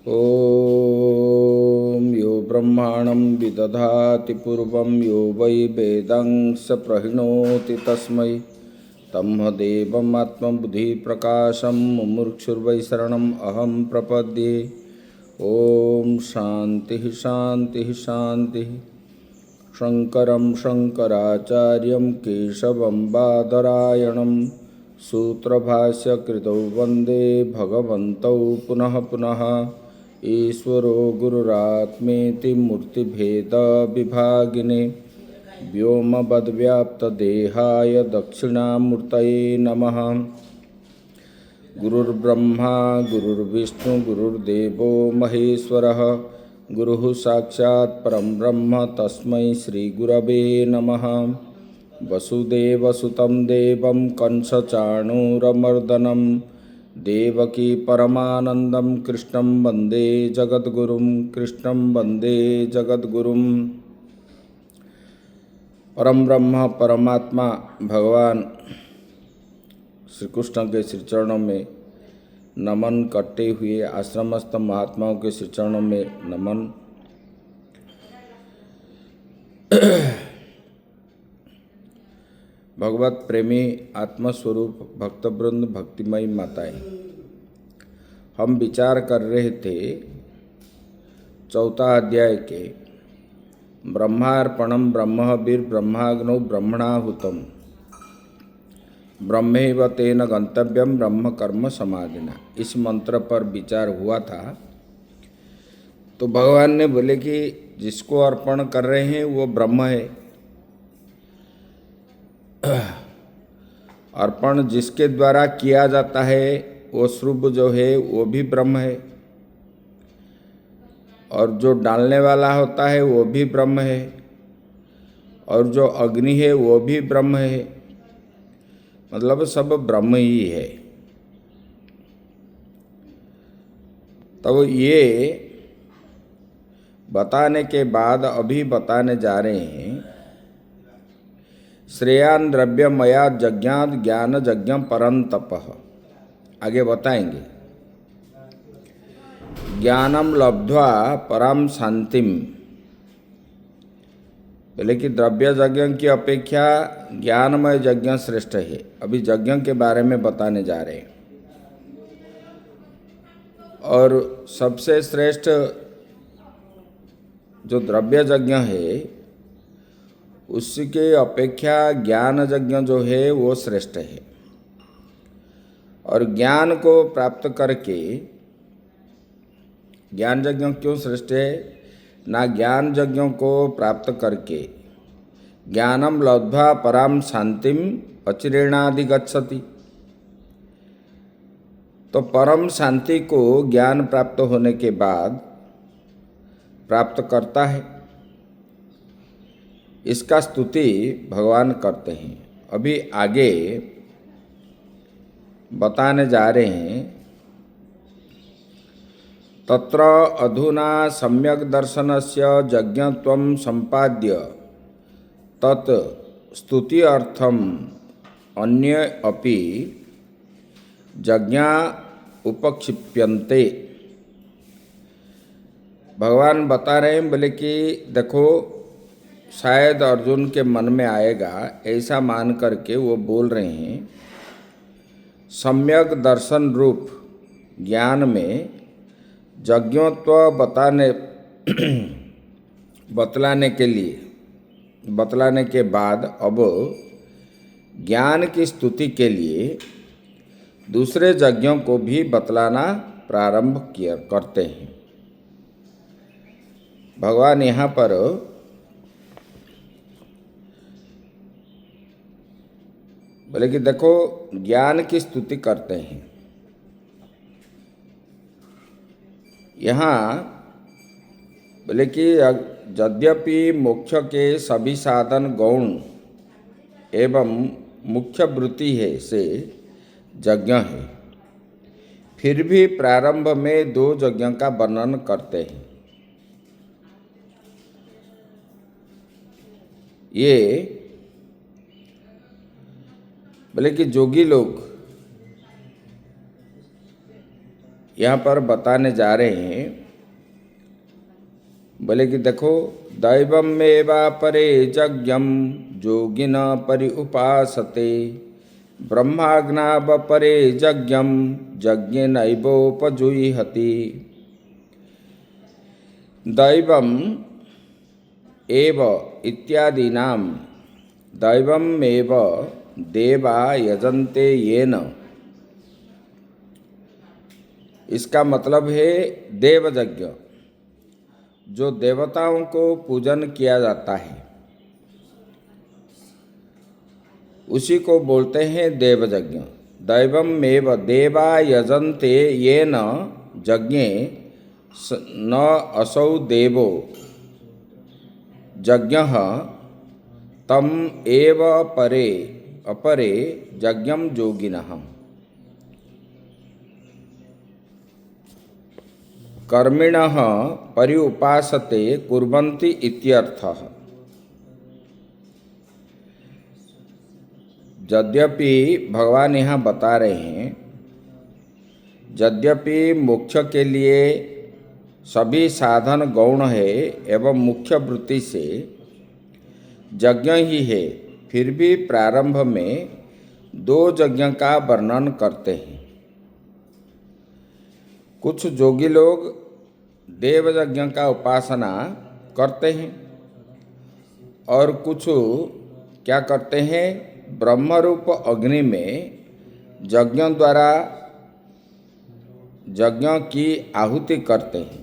ॐ यो ब्रह्माणं विदधाति पूर्वं यो वै वेदांस प्रहिणोति तस्मै तन्मदेवमात्मबुद्धिप्रकाशं मुमुक्षुर्वै शरणम् अहं प्रपद्ये। ॐ शान्तिः शान्तिः शान्तिः। शङ्करं शङ्कराचार्यं केशवं बादरायणं सूत्रभाष्यकृतौ वन्दे भगवन्तौ पुनः पुनः। ईश्वरो गुरुरात्मेति मूर्तिभेदविभागिने व्योमवद्व्याप्तदेहाय दक्षिणामूर्तये नमः। गुरुर्ब्रह्मा गुरुर्विष्णु गुरुर्देवो महेश्वरः गुरुः साक्षात् परं ब्रह्म तस्मै श्रीगुरवे नमः। वसुदेवसुतं देवं कंसचाणूरमर्दनं देवकी परमानन्दं कृष्णं वन्दे जगद्गुरुं कृष्णं वन्दे जगद्गुरुं। परम ब्रह्म परमात्मा भगवान श्री कृष्ण के श्री चरणों में नमन करते हुए आश्रमस्थ महात्माओं के श्री चरणों में नमन। भगवत प्रेमी आत्मस्वरूप भक्तवृंद भक्तिमयी माताएं, हम विचार कर रहे थे चौथा अध्याय के ब्रह्मार्पणम ब्रह्मवीर ब्रह्माग्नौ ब्रह्मणाहुतम ब्रह्मैव तेन गंतव्यम ब्रह्म कर्म समाधिना, इस मंत्र पर विचार हुआ था। तो भगवान ने बोले कि जिसको अर्पण कर रहे हैं वो ब्रह्म है, अर्पण जिसके द्वारा किया जाता है वो श्रुभ जो है वो भी ब्रह्म है, और जो डालने वाला होता है वो भी ब्रह्म है, और जो अग्नि है वो भी ब्रह्म है, मतलब सब ब्रह्म ही है। तब ये बताने के बाद अभी बताने जा रहे हैं श्रेयान द्रव्यमया यज्ञात ज्ञान यज्ञम परं तपः। आगे बताएंगे ज्ञानम लब्ध्वा परम शांतिम, पहले कि द्रव्य यज्ञ की अपेक्षा ज्ञानमय यज्ञ श्रेष्ठ है। अभी यज्ञ के बारे में बताने जा रहे हैं। और सबसे श्रेष्ठ जो द्रव्य यज्ञ है उसके अपेक्षा ज्ञान यज्ञ जो है वो श्रेष्ठ है। और ज्ञान को प्राप्त करके, ज्ञान यज्ञ क्यों श्रेष्ठ है ना, ज्ञान यज्ञों को प्राप्त करके ज्ञानम लब्ध्वा पराम शांतिम अचिरेणाधिगच्छति, तो परम शांति को ज्ञान प्राप्त होने के बाद प्राप्त करता है। इसका स्तुति भगवान करते हैं। अभी आगे बताने जा रहे हैं तत्र अधुना सम्यक दर्शनस्य यज्ञत्वं संपाद्य तत् स्तुति अर्थम अन्य अपि यज्ञा उपक्षिप्यन्ते। भगवान बता रहे हैं, बोले कि देखो शायद अर्जुन के मन में आएगा, ऐसा मान करके वो बोल रहे हैं सम्यक दर्शन रूप ज्ञान में यज्ञोत्व बतलाने के बाद अब ज्ञान की स्तुति के लिए दूसरे यज्ञों को भी बतलाना प्रारंभ करते हैं। भगवान यहाँ पर बोले कि देखो ज्ञान की स्तुति करते हैं। यहाँ बोले कि यद्यपि मोक्ष के सभी साधन गौण एवं मुख्य वृत्ति है से यज्ञ है, फिर भी प्रारंभ में दो यज्ञ का वर्णन करते हैं। ये बोले कि जोगी लोग यहाँ पर बताने जा रहे हैं, बोले कि देखो, दैवमेवा परे यज्ञम योगिन परि उपासते, ब्रह्माज्ञाव परे यज्ञम यज्ञ नैवोपजुह्यति। दैवम एव इत्यादीनां दैवमेव देवा यजन्ते येन, इसका मतलब है देवयज्ञ, जो देवताओं को पूजन किया जाता है उसी को बोलते हैं देवयज्ञ। दैवमेव देवा यजन्ते येन यज्ञे न असौ देवो यज्ञः तम एव परे अपरे यज्ञं योगिनः। कर्मिणः पर्युपासते कुर्वन्ति इत्यर्थः। यद्यपि भगवान यहाँ बता रहे हैं, यद्यपि मोक्ष के लिए सभी साधन गौण है एवं मुख्य वृत्ति से यज्ञ ही है, फिर भी प्रारंभ में दो यज्ञ का वर्णन करते हैं। कुछ योगी लोग देव यज्ञ का उपासना करते हैं और कुछ क्या करते हैं, ब्रह्मरूप अग्नि में यज्ञ द्वारा यज्ञ की आहुति करते हैं।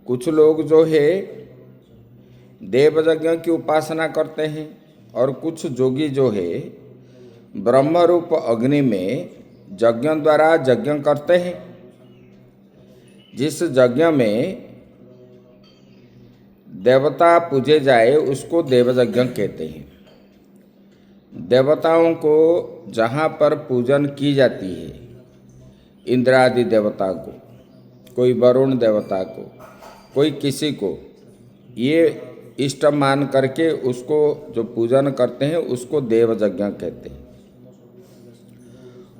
कुछ लोग जो है देव यज्ञ की उपासना करते हैं और कुछ योगी जो है ब्रह्मरूप अग्नि में यज्ञ द्वारा यज्ञ करते हैं। जिस यज्ञ में देवता पूजे जाए उसको देवयज्ञ कहते हैं। देवताओं को जहाँ पर पूजन की जाती है, इंद्रादि देवता को, कोई वरुण देवता को, कोई किसी को, ये इष्ट मान करके उसको जो पूजन करते हैं उसको देवयज्ञ कहते हैं।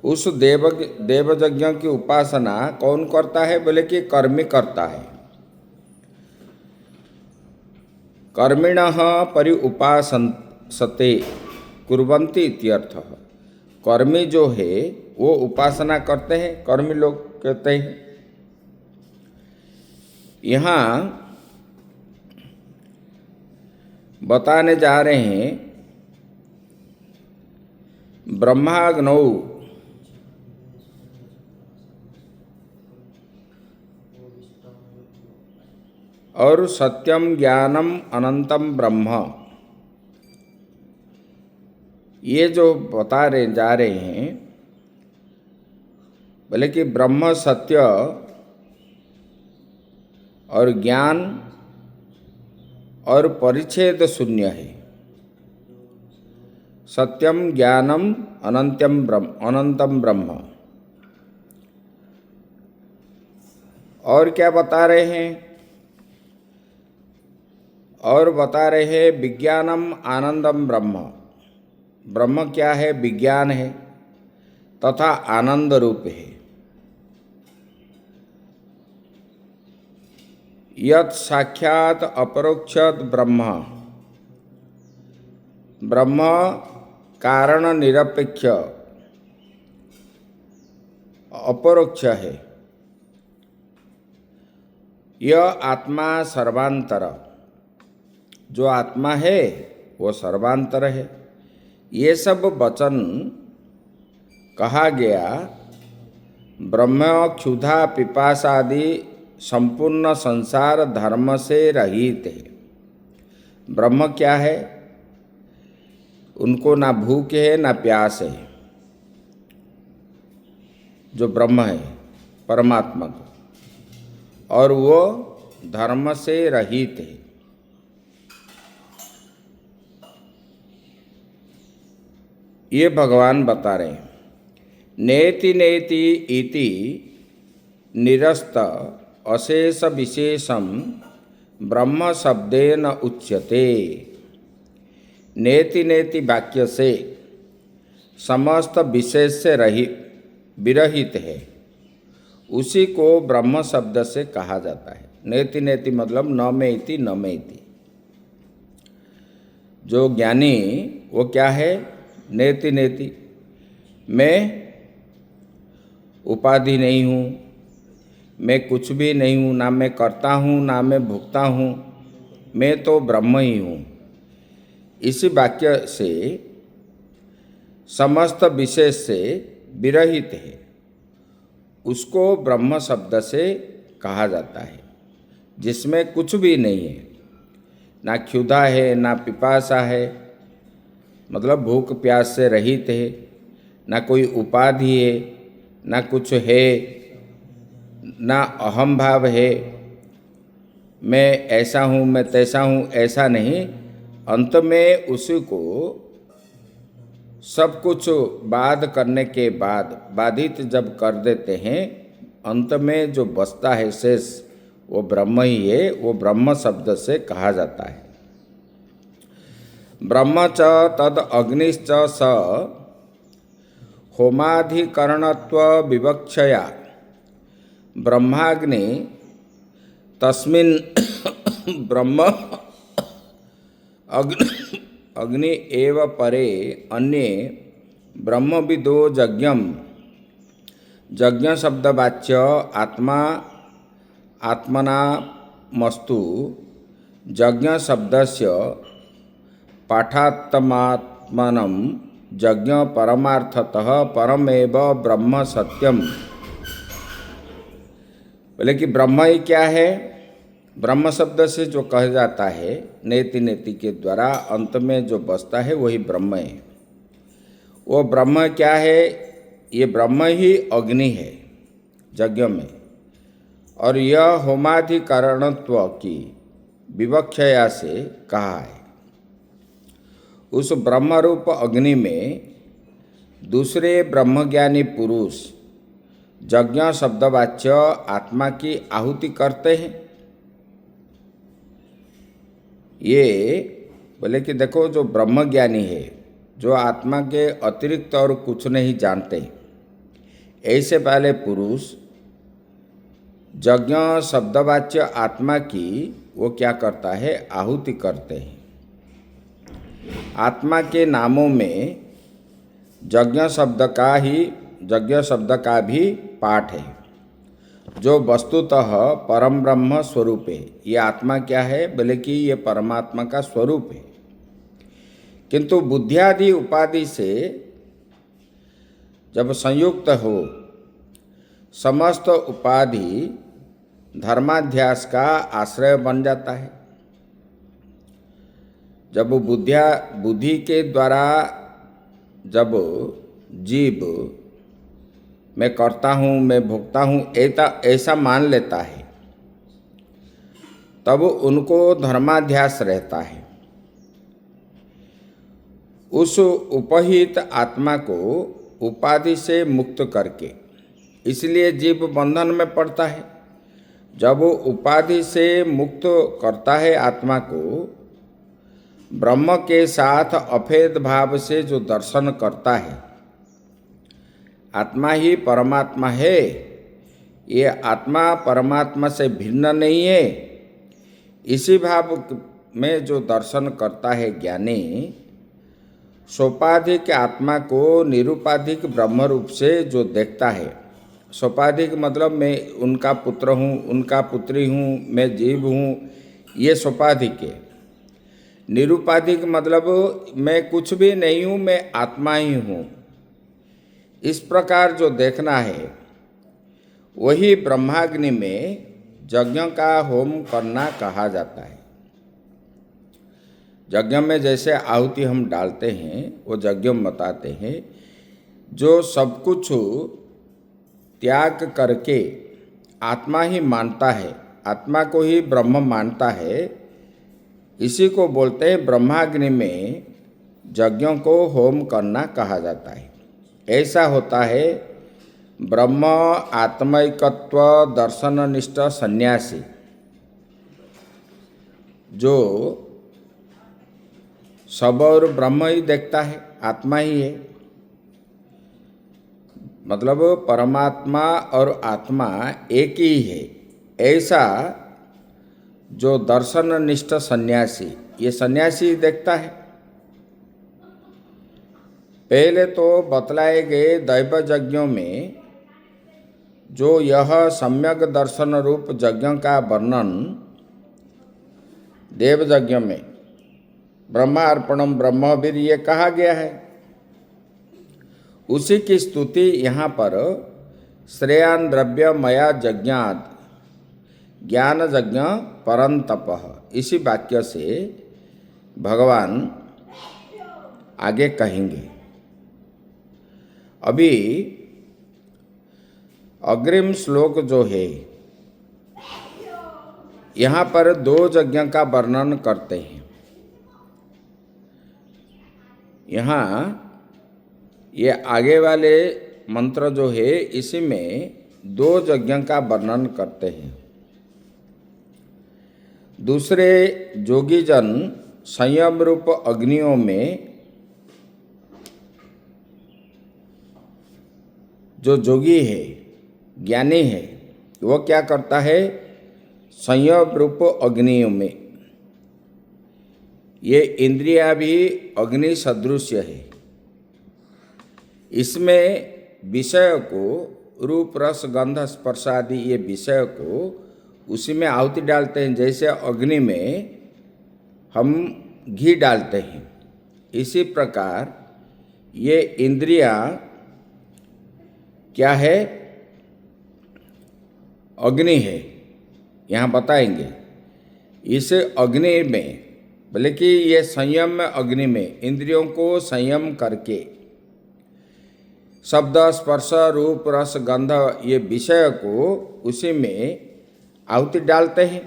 उस देवयज्ञ की उपासना कौन करता है, बोले कि कर्मी करता है। कर्मिणः परि उपासते कुर्वन्ति इत्यर्थः। कर्मी जो है वो उपासना करते हैं, कर्मी लोग कहते हैं। यहाँ बताने जा रहे हैं, ब्रह्माग्नौ और सत्यम ज्ञानम अनंतम ब्रह्म, ये जो जा रहे हैं, बोले कि ब्रह्म सत्य और ज्ञान और परिच्छेद शून्य है। सत्यम ज्ञानम अनंतम ब्रह्म। और क्या बता रहे हैं, और बता रहे हैं विज्ञानम आनंदम ब्रह्म। ब्रह्म क्या है, विज्ञान है तथा आनंद रूप है। यत् साक्षात अपरोक्षत ब्रह्म, ब्रह्म कारण निरपेक्ष अपरोक्ष है। यह आत्मा सर्वांतर, जो आत्मा है वो सर्वांतर है। ये सब वचन कहा गया ब्रह्म क्षुधा पिपासादि संपूर्ण संसार धर्म से रहित है। ब्रह्म क्या है, उनको ना भूख है ना प्यास है। जो ब्रह्म है परमात्मा को, और वो धर्म से रहित है। ये भगवान बता रहे हैं। नेति नेति इति निरस्त अशेष विशेषम ब्रह्म शब्देन उच्यते। नेति नेति वाक्य से समस्त विशेष से रहित, विरहित है, उसी को ब्रह्म शब्द से कहा जाता है। नेति नेति मतलब न में इति न में इति। जो ज्ञानी वो क्या है? नेति नेति, मैं उपाधि नहीं हूँ, मैं कुछ भी नहीं हूँ, ना मैं करता हूँ ना मैं भोगता हूँ, मैं तो ब्रह्म ही हूँ। इसी वाक्य से समस्त विशेष से विरहित है, उसको ब्रह्म शब्द से कहा जाता है, जिसमें कुछ भी नहीं है, ना क्षुधा है ना पिपासा है, मतलब भूख प्यास से रहित है, ना कोई उपाधि है, ना कुछ है, ना अहम भाव है, मैं ऐसा हूँ मैं तैसा हूँ, ऐसा नहीं। अंत में उसी को सब कुछ बाध करने के बाद बाधित जब कर देते हैं, अंत में जो बचता है शेष वो ब्रह्म ही है, वो ब्रह्म शब्द से कहा जाता है। ब्रह्म च तद अग्निश्च स होमाधिकरणत्व विवक्षया ब्रह्माग्नि तस्मिन् ब्रह्म अग्नि एव परे अन्ये ब्रह्मविदो यज्ञम यज्ञ शब्दवाच्य आत्मा आत्मना मस्तु यज्ञ शब्दस्य पाठात्मात्मनं यज्ञ परमार्थतः परमेव ब्रह्म सत्यम। बोले कि ब्रह्म ही क्या है? ब्रह्म शब्द से जो कहा जाता है नेति नेति के द्वारा अंत में जो बचता है वही ब्रह्म है। वो ब्रह्म क्या है? ये ब्रह्म ही अग्नि है यज्ञ में, और यह होमाधिकरणत्व की विवक्षया से कहा है। उस ब्रह्म रूप अग्नि में दूसरे ब्रह्मज्ञानी पुरुष यज्ञ शब्दवाच्य आत्मा की आहुति करते हैं। ये बोले कि देखो, जो ब्रह्मज्ञानी है, जो आत्मा के अतिरिक्त और कुछ नहीं जानते, ऐसे वाले पुरुष यज्ञ शब्दवाच्य आत्मा की वो क्या करता है? आहुति करते हैं। आत्मा के नामों में यज्ञ शब्द का भी पाठ है, जो वस्तुतः परम ब्रह्म स्वरूप है। ये आत्मा क्या है? बोले कि ये परमात्मा का स्वरूप है, किंतु बुद्धियादि उपाधि से जब संयुक्त हो, समस्त उपाधि धर्माध्यास का आश्रय बन जाता है। जब बुद्धि के द्वारा जब जीव मैं करता हूँ मैं भोगता हूँ ऐसा मान लेता है, तब उनको धर्माध्यास रहता है। उस उपहित आत्मा को उपाधि से मुक्त करके, इसलिए जीव बंधन में पड़ता है। जब वो उपाधि से मुक्त करता है आत्मा को, ब्रह्म के साथ अभेद भाव से जो दर्शन करता है, आत्मा ही परमात्मा है, ये आत्मा परमात्मा से भिन्न नहीं है, इसी भाव में जो दर्शन करता है ज्ञानी, सोपाधिक आत्मा को निरुपाधिक ब्रह्म रूप से जो देखता है। सोपाधिक मतलब मैं उनका पुत्र हूँ, उनका पुत्री हूँ, मैं जीव हूँ, ये सोपाधिक है। निरुपाधिक मतलब मैं कुछ भी नहीं हूँ, मैं आत्मा ही हूँ। इस प्रकार जो देखना है, वही ब्रह्माग्नि में यज्ञ का होम करना कहा जाता है। यज्ञ में जैसे आहुति हम डालते हैं, वो यज्ञ बताते हैं, जो सब कुछ त्याग करके आत्मा ही मानता है, आत्मा को ही ब्रह्म मानता है, इसी को बोलते हैं ब्रह्माग्नि में यज्ञों को होम करना कहा जाता है। ऐसा होता है ब्रह्म आत्मैकत्व दर्शननिष्ठ सन्यासी, जो सब और ब्रह्म ही देखता है, आत्मा ही है। मतलब परमात्मा और आत्मा एक ही है, ऐसा जो दर्शननिष्ठ सन्यासी, ये सन्यासी देखता है। पहले तो बतलाए गए दैव यज्ञों में जो यह सम्यक दर्शन रूप यज्ञ का वर्णन देव यज्ञ में ब्रह्मार्पणम ब्रह्मवीर ये कहा गया है, उसी की स्तुति यहाँ पर श्रेयान द्रव्य मया यज्ञाद ज्ञान यज्ञ परंतपः, इसी वाक्य से भगवान आगे कहेंगे। अभी अग्रिम श्लोक जो है यहाँ पर दो यज्ञ का वर्णन करते हैं। यहाँ ये आगे वाले मंत्र जो है इसी में दो यज्ञ का वर्णन करते हैं। दूसरे जोगीजन संयम रूप अग्नियों में जो जोगी है, ज्ञानी है, वो क्या करता है, संयम रूप अग्नियों में ये इंद्रिया भी अग्नि सदृश है। इसमें विषय को रूप रस गंध स्पर्श आदि ये विषय को उसी में आहुति डालते हैं, जैसे अग्नि में हम घी डालते हैं। इसी प्रकार ये इंद्रियां क्या है, अग्नि है, यहाँ बताएंगे। इस अग्नि में बल्कि ये संयम में अग्नि में इंद्रियों को संयम करके शब्द स्पर्श रूप रस गंध ये विषय को उसी में आहुति डालते हैं।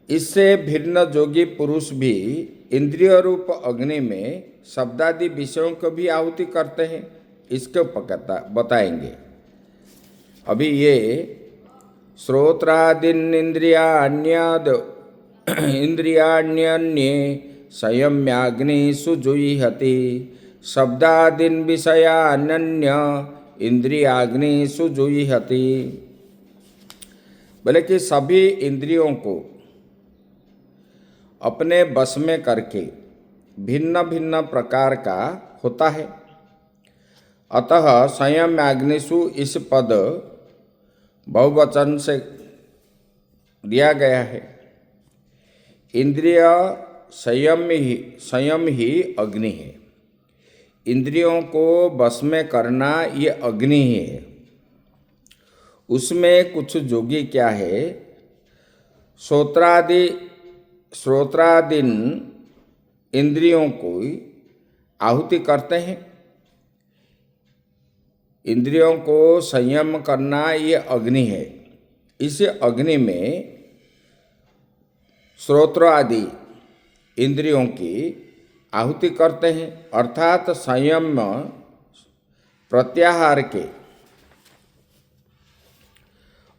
इससे भिन्न जोगी पुरुष भी इंद्रिय रूप अग्नि में शब्दादि विषयों को भी आहुति करते हैं, इसको बताएंगे। अभी ये श्रोत्रादीन इंद्रियाण्यन्ये संयम्याग्निषु जुह्यति शब्दादीन विषयान्य इंद्रियाग्निषु जुह्यति। बोले कि सभी इंद्रियों को अपने बस में करके भिन्न भिन्न प्रकार का होता है। अतः संयम्याग्निषु इस पद बहुवचन से दिया गया है। इंद्रिय संयम ही अग्नि है। इंद्रियों को बस में करना ये अग्नि ही है। उसमें कुछ जोगी क्या है, श्रोत्रादीन इंद्रियों को आहुति करते हैं। इंद्रियों को संयम करना ये अग्नि है। इस अग्नि में श्रोत्र आदि इंद्रियों की आहुति करते हैं, अर्थात संयम प्रत्याहार के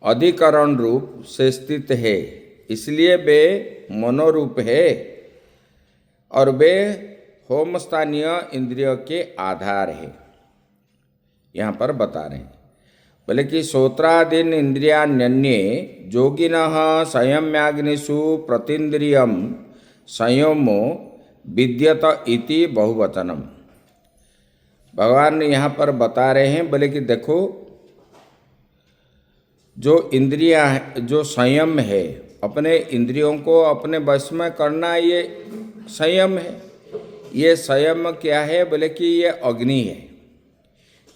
अधिकरण रूप से स्थित है, इसलिए वे मनोरूप है और वे होम स्थानीय इंद्रियों के आधार है। यहाँ पर बता रहे हैं, बोले कि श्रोत्रादीन इंद्रियाण्यन्ये जोगिनः संयम्याग्निषु प्रतीन्द्रियम संयमो विद्यत इति बहुवचनम। भगवान यहाँ पर बता रहे हैं, बोले कि देखो जो इंद्रियां जो संयम है, अपने इंद्रियों को अपने वश में करना ये संयम है। ये संयम क्या है, बोले कि ये अग्नि है।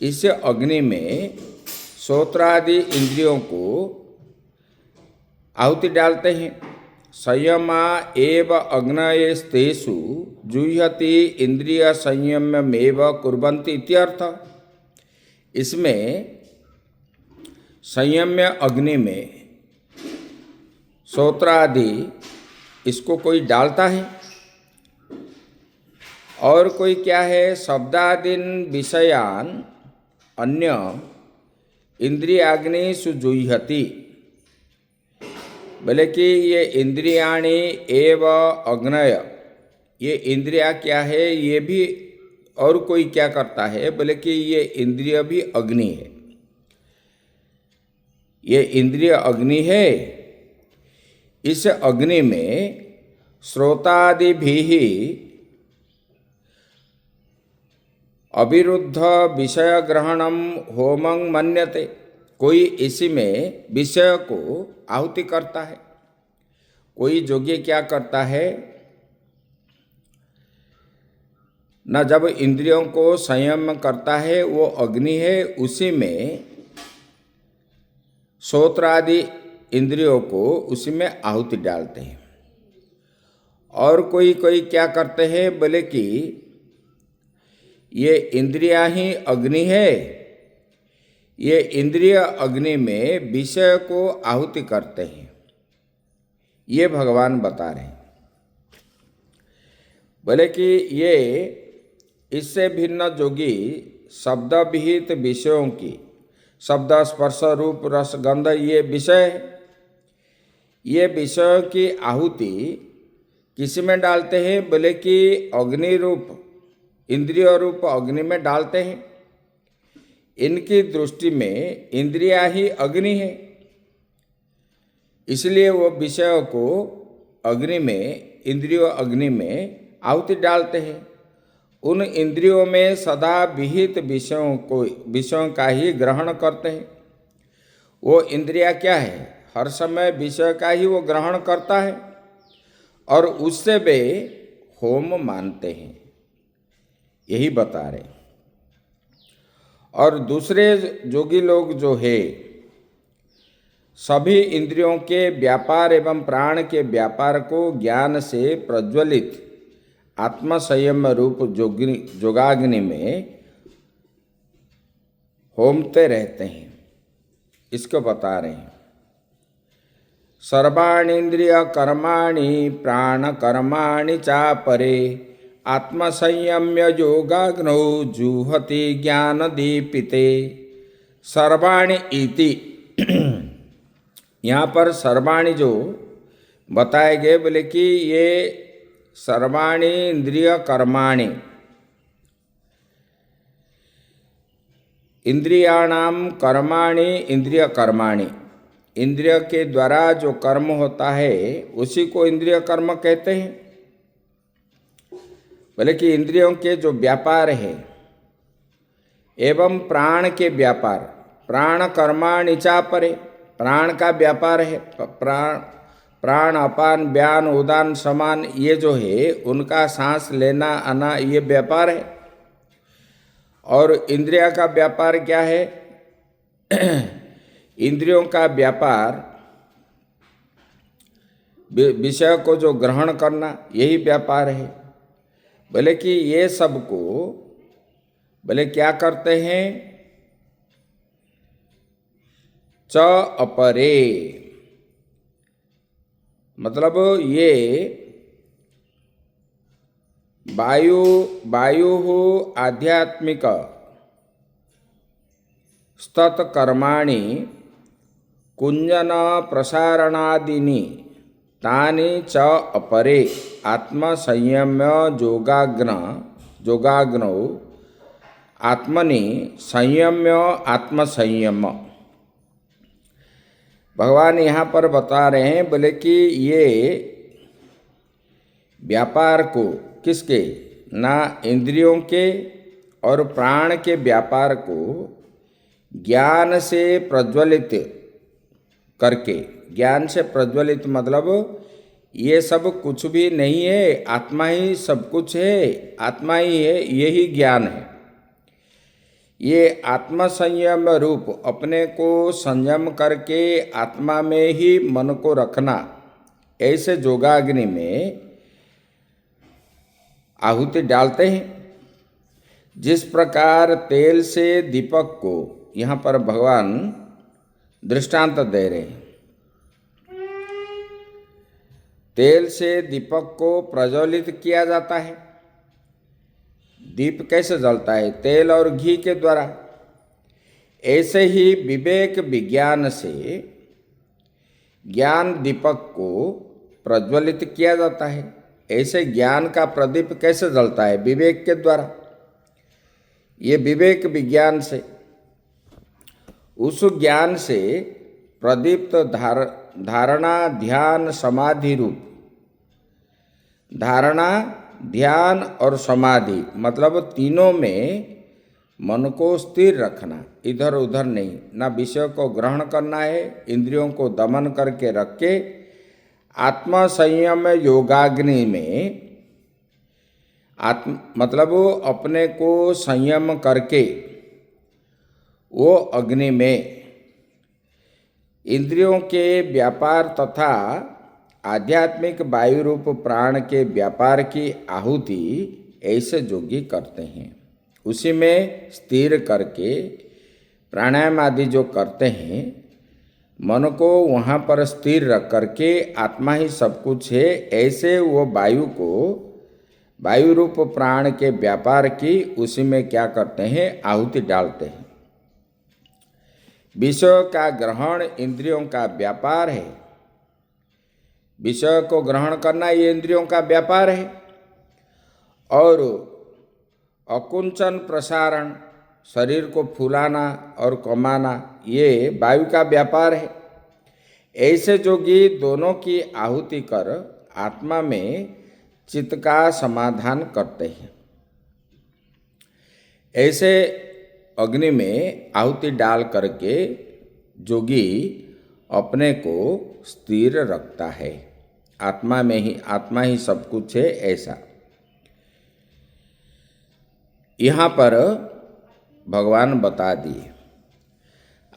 इस अग्नि में श्रोत्रादि इंद्रियों को आहुति डालते हैं। संयमा एव अग्नयस्तेषु जुह्यति इंद्रिय संयममेव कुर्वन्ति इत्यर्थ। इसमें संयम्य अग्नि में श्रोत्रादि इसको कोई डालता है और कोई क्या है, शब्दादीन विषयान अन्य इंद्रियाग्निषु जुह्यति। बोले कि ये इंद्रियाणि एव अग्नय, ये इंद्रिया क्या है, ये भी और कोई क्या करता है, बोले कि ये इंद्रिय भी अग्नि है। ये इंद्रिय अग्नि है। इस अग्नि में श्रोतादि भी अविरुद्ध विषय ग्रहणम होमं मन्यते। कोई इसी में विषय को आहुति करता है। कोई योगी क्या करता है न, जब इंद्रियों को संयम करता है, वो अग्नि है, उसी में श्रोत्रादि इंद्रियों को उसी में आहुति डालते हैं। और कोई कोई क्या करते हैं, बोले कि ये इंद्रियां ही अग्नि है, ये इंद्रिय अग्नि में विषय को आहुति करते हैं। ये भगवान बता रहे हैं। बोले कि ये इससे भिन्न योगी शब्द विहित विषयों की, शब्द स्पर्श रूप रस गंध, ये विषय है, ये विषयों की आहुति किस में डालते हैं, बोले कि अग्नि रूप, इंद्रिय रूप अग्नि में डालते हैं। इनकी दृष्टि में इंद्रियां ही अग्नि है, इसलिए वो विषयों को अग्नि में, इंद्रियों अग्नि में आहुति डालते हैं। उन इंद्रियों में सदा विहित विषयों का ही ग्रहण करते हैं। वो इंद्रिया क्या है, हर समय विषय का ही वो ग्रहण करता है और उससे वे होम मानते हैं। यही बता रहे। और दूसरे योगी लोग जो है, सभी इंद्रियों के व्यापार एवं प्राण के व्यापार को ज्ञान से प्रज्वलित आत्म संयम रूप योगाग्नि में होमते रहते हैं। इसको बता रहे हैं। सर्वाणींद्रिय कर्माणि प्राण कर्माणि चापरे आत्मसंयम्य योगाग्नौ जुहति ज्ञान दीपिते। सर्वाणि इति, यहाँ पर सर्वाणि जो बताए गए, बोले कि ये सर्वाणि इंद्रिय कर्माणि, इंद्रियाणाम कर्माणि इंद्रिय कर्माणि, इंद्रिय के द्वारा जो कर्म होता है उसी को इंद्रिय कर्म कहते हैं। बोले कि इंद्रियों के जो व्यापार है एवं प्राण के व्यापार, प्राण कर्माणि चापरे, प्राण का व्यापार है, प्राण अपान व्यान उदान समान, ये जो है उनका सांस लेना आना, ये व्यापार है। और इंद्रिया का व्यापार क्या है? इंद्रियों का व्यापार विषय को जो ग्रहण करना, यही व्यापार है। बोले कि ये सब को बोले क्या करते हैं? च अपरे, मतलब ये वायु आध्यात्मिक स्तत कर्माणि कुंजन प्रसारणादीनि तानि च अपरे आत्मसंयम्य योगाग्नौ आत्मनि संयम्य आत्मसंयम। भगवान यहाँ पर बता रहे हैं, बोले कि ये व्यापार को किसके, ना इंद्रियों के और प्राण के व्यापार को ज्ञान से प्रज्वलित करके, ज्ञान से प्रज्वलित मतलब ये सब कुछ भी नहीं है, आत्मा ही सब कुछ है, आत्मा ही है, यही ज्ञान है। ये आत्म संयम रूप अपने को संयम करके आत्मा में ही मन को रखना, ऐसे योगाग्नि में आहुति डालते हैं। जिस प्रकार तेल से दीपक को, यहाँ पर भगवान दृष्टांत दे रहे हैं, तेल से दीपक को प्रज्वलित किया जाता है। दीप कैसे जलता है? तेल और घी के द्वारा। ऐसे ही विवेक विज्ञान से ज्ञान दीपक को प्रज्वलित किया जाता है। ऐसे ज्ञान का प्रदीप कैसे जलता है? विवेक के द्वारा। ये विवेक विज्ञान से, उस ज्ञान से प्रदीप्त धारणा ध्यान समाधि रूप, धारणा ध्यान और समाधि मतलब तीनों में मन को स्थिर रखना, इधर उधर नहीं, ना विषय को ग्रहण करना है, इंद्रियों को दमन करके रख के आत्मा संयम योगाग्नि में मतलब वो अपने को संयम करके वो अग्नि में इंद्रियों के व्यापार तथा आध्यात्मिक वायु रूप प्राण के व्यापार की आहुति ऐसे योगी करते हैं। उसी में स्थिर करके प्राणायाम आदि जो करते हैं, मन को वहाँ पर स्थिर रख करके आत्मा ही सब कुछ है, ऐसे वो वायु को, वायु रूप प्राण के व्यापार की उसी में क्या करते हैं, आहुति डालते हैं। विषय का ग्रहण इंद्रियों का व्यापार है, विषय को ग्रहण करना ये इंद्रियों का व्यापार है, और अकुंचन प्रसारण शरीर को फुलाना और कमाना ये वायु का व्यापार है। ऐसे जोगी दोनों की आहुति कर आत्मा में चित्त का समाधान करते हैं। ऐसे अग्नि में आहुति डाल करके जोगी अपने को स्थिर रखता है, आत्मा में ही, आत्मा ही सब कुछ है ऐसा। यहाँ पर भगवान बता दिए,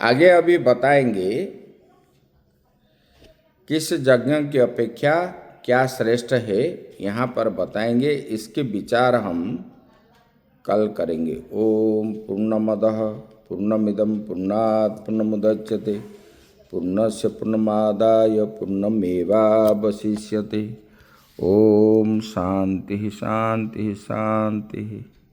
आगे अभी बताएंगे किस यज्ञ की अपेक्षा क्या श्रेष्ठ है, यहाँ पर बताएंगे। इसके विचार हम कल करेंगे। ओम पूर्णमदः पूर्णमिदं पूर्णात् पूर्णमुदच्यते पूर्णस्य पूर्णमादाय पूर्णमेवावशिष्यते। ओम शांति शांति शांति।